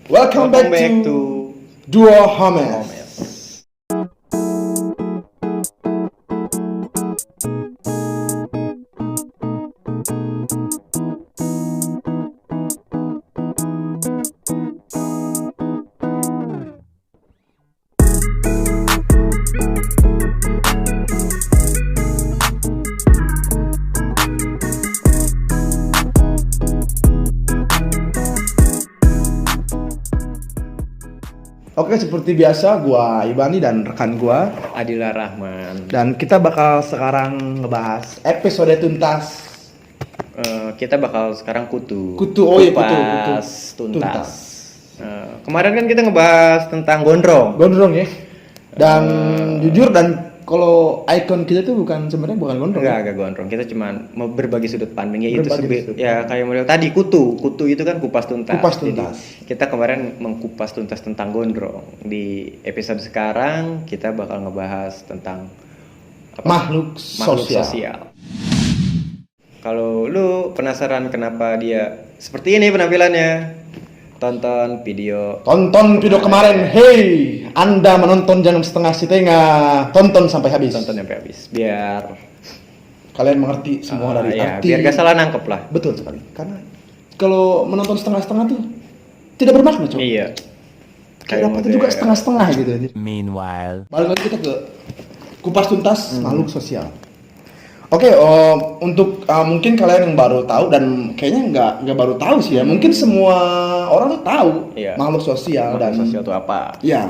Welcome back to Duo Homes. Oke, seperti biasa, gua Ibani dan rekan gua Adila Rahman. dan kita bakal sekarang ngebahas episode tuntas. Kita bakal sekarang kutu. Kupas tuntas. Kemarin kan kita ngebahas tentang gondrong. Gondrong ya. Dan jujur dan kalau ikon kita tuh sebenarnya bukan gondrong. Enggak gondrong. Kita cuma mau berbagi sudut pandang ya itu Ya. kayak model tadi kutu. Kutu itu kan kupas tuntas. Kupas tuntas. Jadi, kita kemarin mengkupas tuntas tentang gondrong. Di episode sekarang kita bakal ngebahas tentang Makhluk sosial. Kalau lu penasaran kenapa dia seperti ini penampilannya, tonton video Kemarin. Hey, Anda menonton jangan setengah-setengah, tonton sampai habis. biar Kalian mengerti semua dari arti. biar gak salah nangkep lah. Betul sekali. Karena kalau menonton setengah-setengah tuh tidak bermakna, coy. Iya. Kayak dapatnya juga setengah-setengah gitu. Meanwhile, Balik lagi kita ke kupas tuntas makhluk sosial. Oke, untuk mungkin kalian yang baru tahu dan kayaknya nggak baru tahu sih ya. Mungkin semua orang tuh tahu Iya. makhluk sosial dan Sosial itu apa? ya.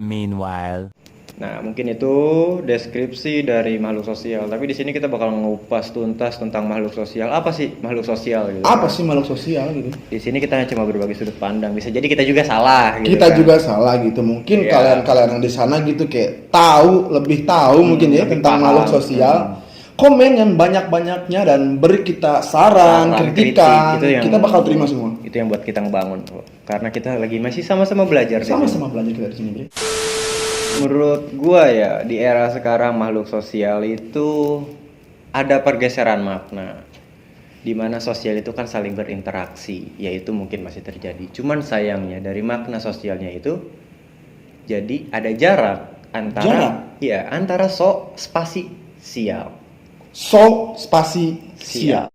meanwhile, Nah, mungkin itu deskripsi dari makhluk sosial. Tapi di sini kita bakal ngupas tuntas tentang makhluk sosial. Apa sih makhluk sosial gitu? Apa sih makhluk sosial gitu? Di sini kita cuma berbagi sudut pandang. Bisa jadi kita juga salah gitu. Kita kan. juga salah gitu. Mungkin Iya. kalian yang di sana gitu kayak lebih tahu mungkin ya lebih tentang paham. makhluk sosial. Komen yang banyak-banyaknya dan beri kita saran, kritikan. kritik, itu yang- Kita bakal terima semua. Itu yang buat kita ngebangun kok. Karena kita lagi masih sama-sama belajar. di sini. Sama-sama belajar kita di sini, Bre. Menurut gua ya di era sekarang makhluk sosial itu ada pergeseran makna, di mana sosial itu kan saling berinteraksi, yaitu mungkin masih terjadi. Cuman sayangnya dari makna sosialnya itu jadi ada jarak antara spasi sial. Spasi sial.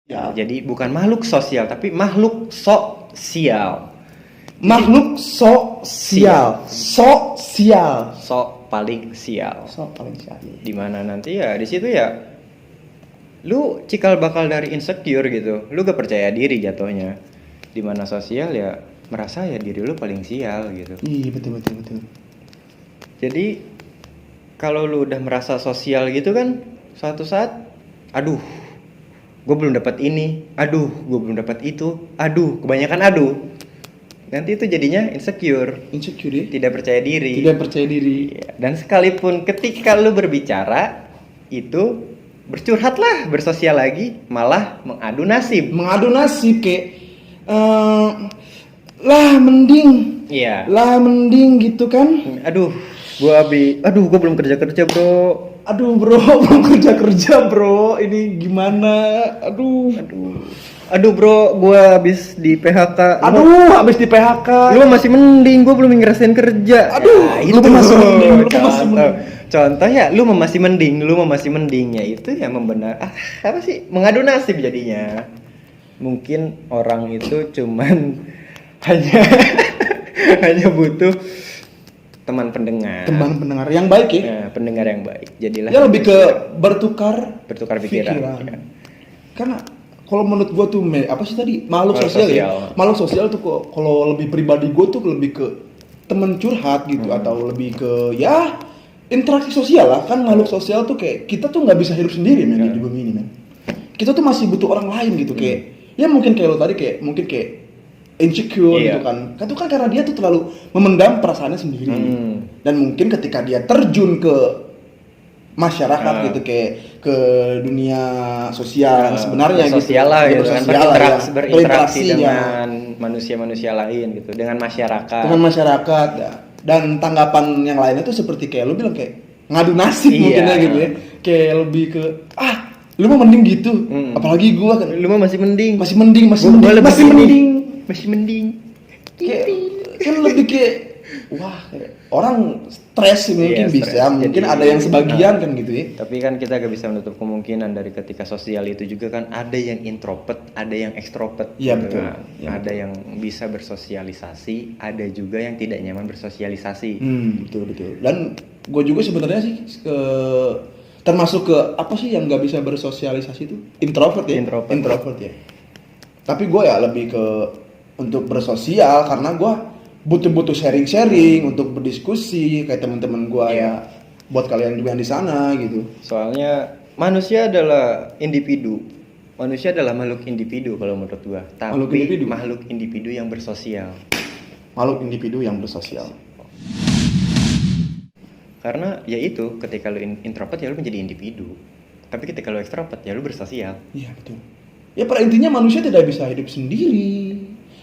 Ya. Jadi bukan makhluk sosial tapi makhluk sosial. Makhluk sosial. Sosial. Paling sial. Paling sial. Dimana nanti ya di situ ya lu cikal bakal dari insecure gitu, lu gak percaya diri jatuhnya. Dimana sosial ya merasa ya diri lu paling sial gitu. Iya, betul. Jadi kalau lu udah merasa sosial gitu kan, suatu saat aduh gue belum dapat ini, aduh gue belum dapat itu, aduh kebanyakan aduh, nanti itu jadinya insecure, Insecure. tidak percaya diri. Iya, dan sekalipun ketika lu berbicara itu bercurhatlah, bersosial lagi, malah mengadu nasib. Mengadu nasib kayak lah mending gitu kan. Aduh, gua belum kerja bro. Aduh bro, belum kerja bro. Ini gimana? Aduh bro, gua habis di PHK. Habis di PHK. Lu masih mending, gua belum ngerasain kerja. Lu masih mending. Contoh ya, lu masih mending ya itu yang mengadu nasib jadinya. Mungkin orang itu cuman hanya butuh teman pendengar yang baik ya. Nah, pendengar yang baik. Jadilah Ya lebih ke bertukar pikiran. Ya. Karena kalau menurut gua tuh makhluk sosial ya. Makhluk sosial tuh kalau lebih pribadi gua tuh lebih ke teman curhat gitu atau lebih ke ya interaksi sosial lah. Kan makhluk sosial tuh kayak kita tuh nggak bisa hidup sendiri men di bumi ini men. Kita tuh masih butuh orang lain gitu kayak ya mungkin kayak lo tadi kayak insecure gitu kan. Itu kan karena dia tuh terlalu memendam perasaannya sendiri. Dan mungkin ketika dia terjun ke masyarakat gitu kayak ke dunia sosial sebenarnya sosial gitu. lah gitu kan berinteraksi ya. dengan manusia-manusia lain gitu, dengan masyarakat Ya. Dan tanggapan yang lainnya tuh seperti kayak lu bilang kayak ngadu nasib Iya. mungkin ya gitu ya. Kayak lebih ke lu mah mending gitu. Apalagi gua kan Lu mah masih mending. masih mending. Gua lebih Masih ini. mending. Masih mending. Kayak kan lebih kayak wah, kayak orang stres sih mungkin Iya, bisa. stres. Mungkin Jadi, ada yang sebagian kan gitu ya. Tapi kan kita gak bisa menutup kemungkinan dari ketika sosial itu juga kan ada yang introvert, ada yang ekstrovert. Iya, gitu betul. kan. Iya, Ada yang bisa bersosialisasi, ada juga yang tidak nyaman bersosialisasi. Betul. Dan gue juga sebenarnya sih termasuk ke apa sih yang nggak bisa bersosialisasi itu introvert ya. Introvert. Ya. Tapi gue ya lebih ke untuk bersosial karena gue butuh sharing untuk berdiskusi kayak teman-teman gue ya. Buat kalian juga yang di sana gitu. Soalnya manusia adalah individu. Manusia adalah makhluk individu kalau menurut gua. Tapi makhluk individu yang bersosial. Makhluk individu yang bersosial. Karena ya itu, ketika lu introvert ya lu menjadi individu. Tapi ketika lu ekstrovert ya lu bersosial. Iya betul. Ya pada intinya manusia tidak bisa hidup sendiri.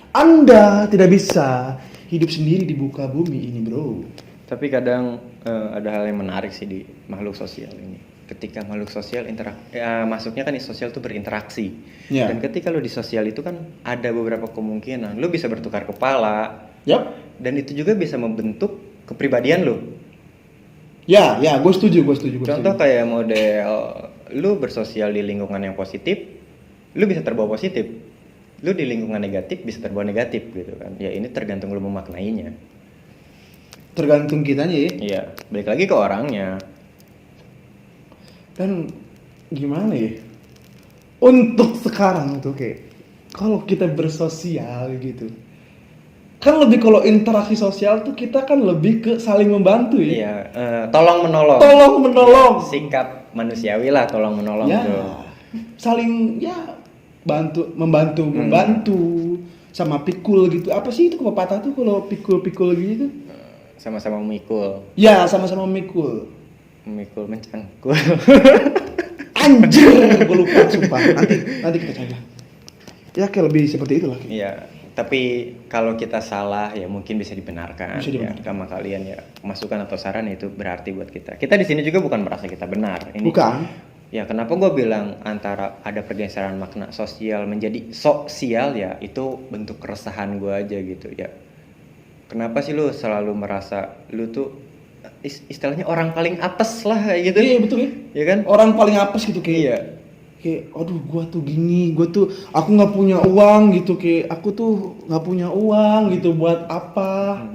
Anda tidak bisa hidup sendiri di muka bumi ini, bro. Tapi kadang ada hal yang menarik sih di makhluk sosial ini. Ketika makhluk sosial masuknya kan di sosial itu berinteraksi. Ya. Dan ketika lu di sosial itu kan ada beberapa kemungkinan lu bisa bertukar kepala. Yap. Dan itu juga bisa membentuk kepribadian lu. Ya, gue setuju. Contoh kayak model lu bersosial di lingkungan yang positif, lu bisa terbawa positif. Lu di lingkungan negatif bisa terbawa negatif gitu kan. Ya ini tergantung lu memaknainya. Tergantung kitanya ya. Iya, balik lagi ke orangnya. Dan gimana ya? Untuk sekarang tuh kayak kalau kita bersosial gitu. Kan lebih kalau interaksi sosial tuh kita kan lebih ke saling membantu ya. Iya, tolong menolong. Tolong menolong. Ya, sikap manusiawi lah tolong menolong Ya. tuh. Saling ya membantu sama pikul gitu. Apa sih itu pepatah tuh kalau pikul gitu? Sama-sama memikul. Ya, sama-sama memikul. Memikul mencangkul. Anjir, gue lupa sumpah. Nanti kita coba. Ya kayak lebih seperti itulah. Iya, tapi kalau kita salah ya mungkin bisa dibenarkan. Bisa dibenarkan. Ya, sama kalian ya masukan atau saran itu berarti buat kita. Kita di sini juga bukan merasa kita benar. Ini, Bukan. Ya kenapa gue bilang antara ada pergeseran makna sosial menjadi sosial ya itu bentuk keresahan gue aja gitu ya. Kenapa sih lu selalu merasa lu tuh istilahnya orang paling apes lah kayak gitu? Iya betul ya. Ya kan? Orang paling apes gitu kayak. Iya. Kayak, aduh gua tuh gini, aku nggak punya uang gitu, kayak aku tuh nggak punya uang gitu buat apa?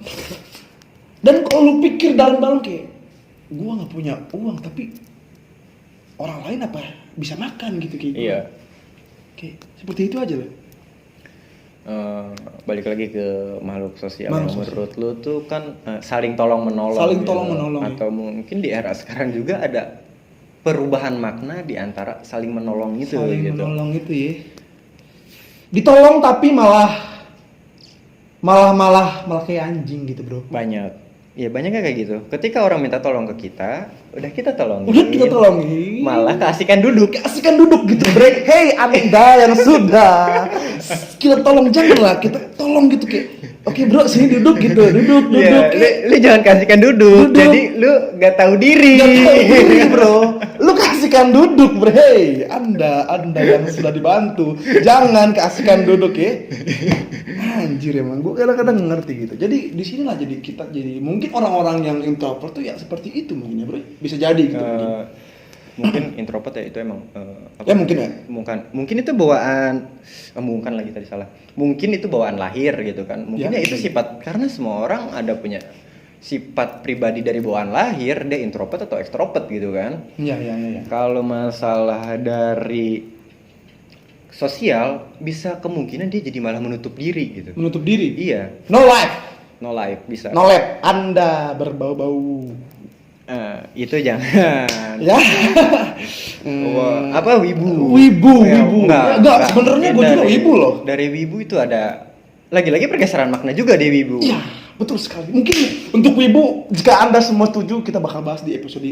Dan kalau lu pikir dalam-dalam kayak, gua nggak punya uang tapi orang lain apa bisa makan gitu kayak. Iya. Kayak seperti itu aja loh. Balik lagi ke makhluk sosial. Makhluk Menurut lu tuh kan saling tolong menolong. Saling gitu. tolong menolong. Atau mungkin di era sekarang juga ada perubahan makna di antara saling menolong itu. Saling gitu. menolong itu ya. Ditolong tapi malah kayak anjing gitu bro. Banyak. Ya banyaknya kayak gitu. Ketika orang minta tolong ke kita, udah kita tolongin. Udah kita tolongin. Malah keasikan duduk. Keasikan duduk gitu break. Hey Anda yang sudah kita tolong janganlah kita tolong gitu kayak. Oke bro sini duduk gitu duduk. Lu jangan kasihkan duduk. Jadi lu gak tahu diri. Gak tahu diri bro. Lu kasihkan duduk bro. Hey Anda yang sudah dibantu jangan kasihkan duduk ya. Anjir emang gue kadang-kadang ngerti gitu. Jadi di sinilah jadi kita jadi mungkin orang-orang yang introvert tuh ya seperti itu mungkin ya bro. Bisa jadi gitu mungkin introvert ya itu emang ya mungkin ya. Mungkin itu bawaan bukan lagi tadi salah. Mungkin itu bawaan lahir gitu kan. Mungkin ya itu sifat karena semua orang ada punya sifat pribadi dari bawaan lahir, dia introvert atau ekstrovert gitu kan. Iya. Kalau masalah dari sosial bisa kemungkinan dia jadi malah menutup diri gitu. Menutup diri. Iya. No life Bisa. No lab. Anda berbau-bau. Itu jangan. Ya. Apa wibu? Wibu. Enggak. Sebenarnya gue juga wibu loh. Dari wibu itu ada lagi-lagi pergeseran makna juga di wibu. Iya, betul sekali. Mungkin untuk wibu jika Anda semua setuju kita bakal bahas di episode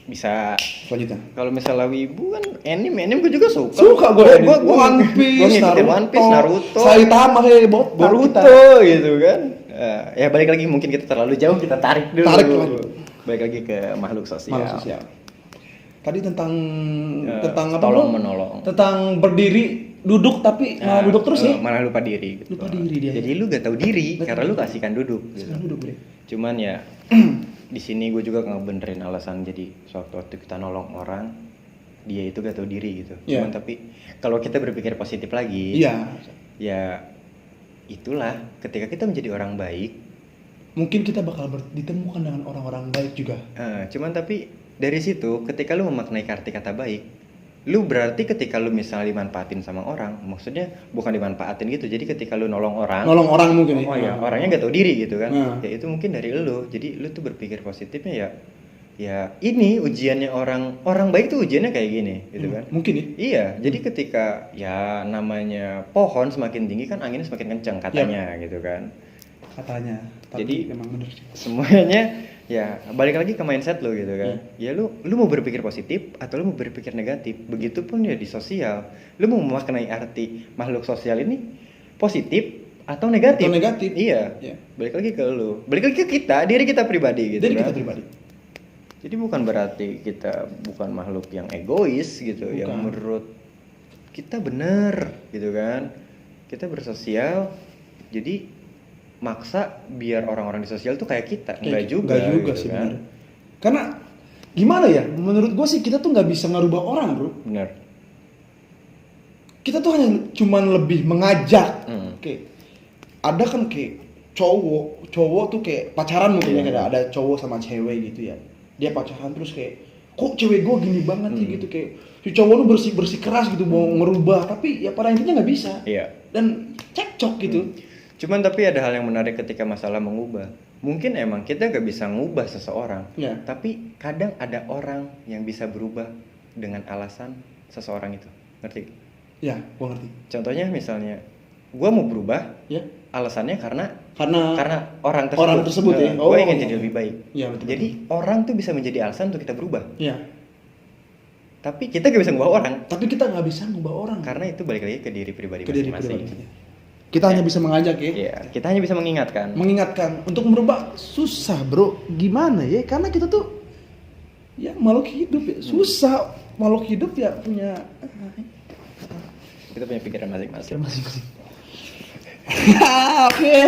bisa selanjutnya. Kalau misalnya wibu kan anime gue juga suka. Suka gue One Piece, Naruto, Naruto, Saitama, Boruto gitu kan. Ya balik lagi, mungkin kita terlalu jauh, kita tarik dulu. Balik lagi ke makhluk sosial. Tadi tentang apa? Tolong menolong. Tentang berdiri, duduk tapi malah duduk terus ya. Malah lupa diri. Gitu. Lupa diri dia. Jadi lu gak tahu diri karena lu kasihkan duduk. Kasihkan duduk, Bre. Cuman ya di sini gue juga ngebenerin alasan, jadi waktu kita nolong orang, dia itu gak tahu diri gitu. Cuman tapi kalau kita berpikir positif lagi, ya itulah ketika kita menjadi orang baik, mungkin kita bakal ditemukan dengan orang-orang baik juga. Cuman tapi dari situ ketika lu memaknai arti kata baik, lu berarti ketika lu misalnya dimanfaatin sama orang, maksudnya bukan dimanfaatin gitu, jadi ketika lu nolong orang mungkin orangnya gak tahu diri gitu kan, ya itu mungkin dari lu. Jadi lu tuh berpikir positifnya ya ini ujiannya orang baik tuh ujiannya kayak gini gitu kan. Mungkin ya. Iya, jadi ketika ya namanya pohon semakin tinggi kan anginnya semakin kencang katanya gitu kan. Katanya. Jadi emang bener. Semuanya ya balik lagi ke mindset lo gitu kan. Ya lu mau berpikir positif atau lu mau berpikir negatif. Begitupun ya di sosial. Lu mau memaknai arti makhluk sosial ini positif atau negatif. Iya. Balik lagi ke lu. Balik lagi ke kita, diri kita pribadi gitu kan. Kita pribadi. Jadi bukan berarti kita bukan makhluk yang egois gitu, yang menurut kita benar gitu kan. Kita bersosial, jadi maksa biar orang-orang di sosial tuh kayak kita. Enggak juga gitu sih kan. Bener. Karena gimana ya, menurut gue sih kita tuh nggak bisa ngerubah orang, bro. Benar. Kita tuh hanya cuman lebih mengajak. Kayak ada kan kayak cowok tuh kayak pacaran mungkin ya, ada cowok sama cewek gitu ya. Dia pacaran terus kayak, kok cewek gue gini banget sih gitu, kayak si cowok lu bersih keras gitu mau ngerubah, tapi ya pada intinya nggak bisa. Iya. Dan cekcok gitu. Cuman tapi ada hal yang menarik ketika masalah mengubah. Mungkin emang kita nggak bisa ngubah seseorang, tapi kadang ada orang yang bisa berubah dengan alasan seseorang itu. Ngerti? Ya, gue ngerti. Contohnya misalnya, gue mau berubah, alasannya karena orang tersebut ya. Gue ingin jadi lebih baik. Ya, betul. Jadi orang tuh bisa menjadi alasan untuk kita berubah. Iya. Tapi kita gak bisa ngubah orang. Tapi kita nggak bisa ngubah orang. Karena itu balik lagi ke diri pribadi masing-masing. Kita hanya bisa mengajak ya. Iya, kita hanya bisa mengingatkan. Untuk merubah susah, bro. Gimana ya? Karena kita tuh ya makhluk hidup ya. Susah makhluk hidup ya punya. Kita punya pikiran masing-masing. Oke.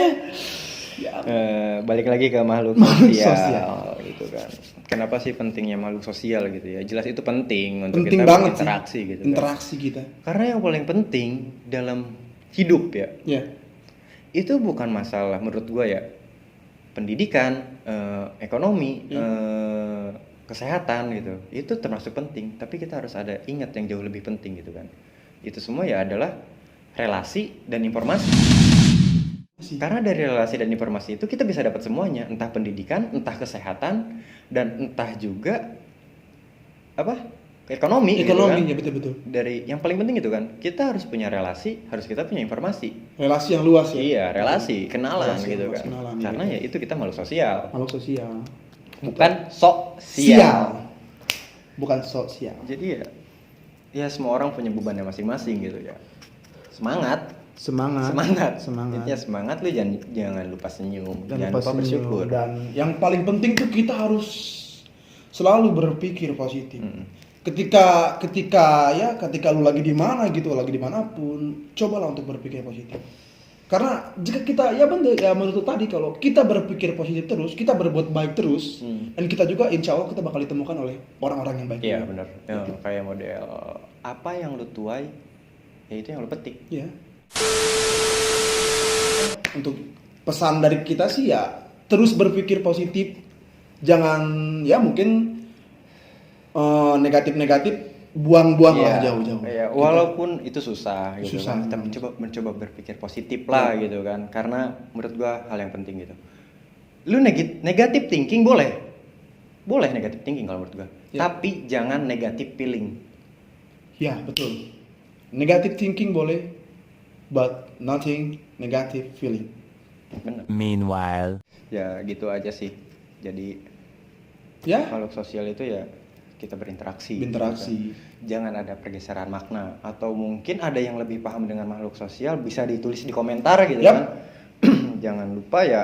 Balik lagi ke makhluk sosial gitu kan. Kenapa sih pentingnya makhluk sosial gitu ya? Jelas itu penting untuk kita berinteraksi gitu kan. Interaksi kita. Karena yang paling penting dalam hidup ya. Itu bukan masalah menurut gua ya. Pendidikan, ekonomi, kesehatan gitu. Itu termasuk penting, tapi kita harus ada ingat yang jauh lebih penting gitu kan. Itu semua ya adalah relasi dan informasi. Karena dari relasi dan informasi itu kita bisa dapat semuanya, entah pendidikan, entah kesehatan, dan entah juga ekonomi gitu kan. Ya betul. Dari yang paling penting itu kan, kita harus punya relasi, harus kita punya informasi. Relasi yang luas ya. Iya, relasi, kenalan gitu kan. Karena ya itu kita makhluk sosial. Bukan sosial. Bukan sosial. Jadi ya semua orang punya bebannya masing-masing gitu ya. Semangat. Intinya semangat, lu jangan lupa senyum, jangan lupa bersyukur. Dan yang paling penting tuh kita harus selalu berpikir positif. Ketika lu lagi di mana gitu, lagi dimanapun, cobalah untuk berpikir positif. Karena jika kita menurut tadi, kalau kita berpikir positif terus, kita berbuat baik terus, dan kita juga insya Allah kita bakal ditemukan oleh orang-orang yang baik. Iya benar. Kayak model apa yang lu tuai, ya itu yang lu petik. Iya. Untuk pesan dari kita sih ya terus berpikir positif, jangan ya mungkin negatif buang-buang lah jauh-jauh. Ya, walaupun itu susah gitu kan, tapi mencoba berpikir positif lah gitu kan, karena menurut gua hal yang penting gitu. Lu negatif thinking boleh negatif thinking kalau menurut gua, tapi jangan negatif feeling. Ya betul, negative thinking boleh, but nothing negative feeling. Benar. Meanwhile, ya gitu aja sih. Jadi makhluk sosial itu ya kita berinteraksi. Gitu kan. Jangan ada pergeseran makna, atau mungkin ada yang lebih paham dengan makhluk sosial bisa ditulis di komentar gitu kan. jangan lupa ya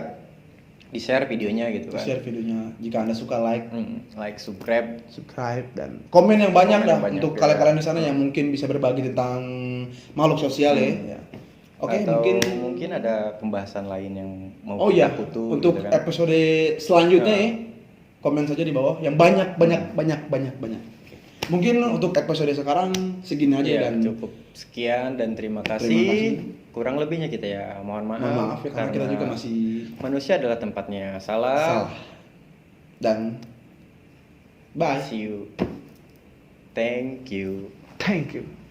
di-share videonya gitu kan. Share videonya. Jika Anda suka, like, Like, subscribe. dan komen yang banyak Komen dah yang banyak, untuk ya. kalian-kalian di sana yang mungkin bisa berbagi tentang makhluk sosial ya. Oke, Atau mungkin mungkin ada pembahasan lain yang mau oh kita iya, kutu untuk gitu kan. episode selanjutnya ya, komen saja di bawah yang banyak. Mungkin untuk episode sekarang segini aja Iya, dan cukup sekian dan terima kasih. Terima kasih. Kurang lebihnya kita ya mohon maaf. mohon maaf ya karena kita juga masih manusia adalah tempatnya salah. salah. Dan bye. See you. Thank you. Thank you.